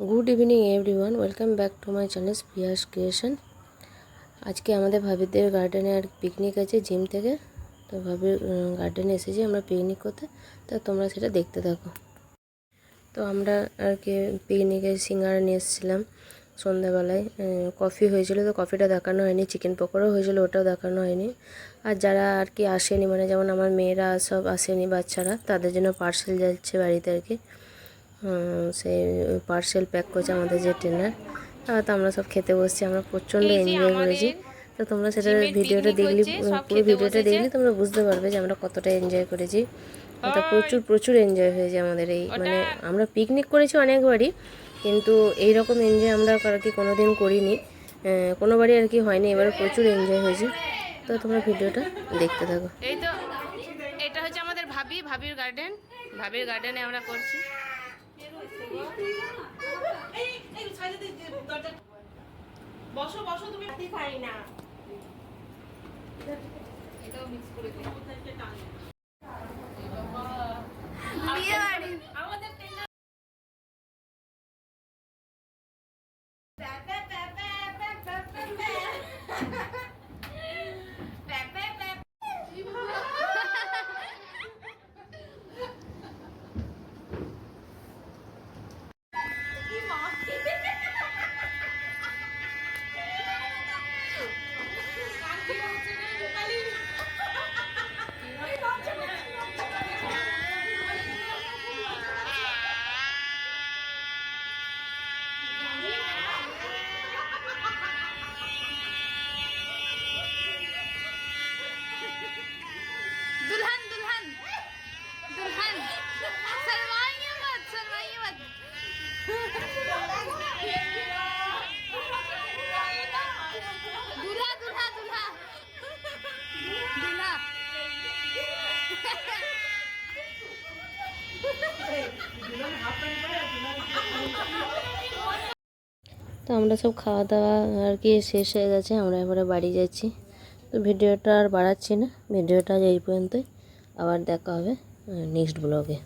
Good evening everyone, welcome back to my channel Prius creation. আজকে আমাদের ভাবিদের গার্ডেনে আর পিকনিক আছে জিম থেকে। তো ভাবির গার্ডেনে এসেছি আমরা পিকনিক করতে, তো তোমরা সেটা দেখতে থাকো। তো আমরা আর কি পিকনিকে সিঙ্গারা নিয়ে এসেছিলাম সন্ধ্যাবেলায়। কফি হয়েছিল, তো কফিটা দেখানো হয়নি। চিকেন পকোড়াও হয়েছিল, ওটাও দেখানো হয়নি। আর যারা আর কি আসেনি, মানে যেমন আমার মেয়েরা সব আসেনি, বাচ্চারা, তাদের জন্য পার্সেল যাচ্ছে বাড়িতে আর কি। সেই পার্সেল প্যাক করছে আমাদের যে ট্রেনার। তো আমরা সব খেতে বসছি, আমরা প্রচণ্ড এনজয় করেছি। তো তোমরা সেটা ভিডিওটা দেখলে, পুরো ভিডিওটা দেখলে তোমরা বুঝতে পারবে যে আমরা কতটা এনজয় করেছি। তো প্রচুর এনজয় হয়েছে আমাদের এই, মানে আমরা পিকনিক করেছি অনেকবারই, কিন্তু এই রকম এনজয় আমরা আর কি কোনো দিন করিনি, কোনোবারই আর কি হয়নি। এবারে প্রচুর এনজয় হয়েছে। তো তোমরা ভিডিওটা দেখতে থাকো। এই তো এটা হচ্ছে আমাদের ভাবির গার্ডেন। ভাবির গার্ডেনে আমরা করছি। বসো বসো, তুমি পারি না। এটাও মিক্স করে দিই। তো আমরা সব খাওয়া দাওয়া আর কি শেষ হয়ে গেছে, আমরা এবারে বাড়ি যাচ্ছি। তো ভিডিওটা আর বাড়াচ্ছি না, ভিডিওটা এই পর্যন্তই। আবার দেখা হবে নেক্সট ব্লগে।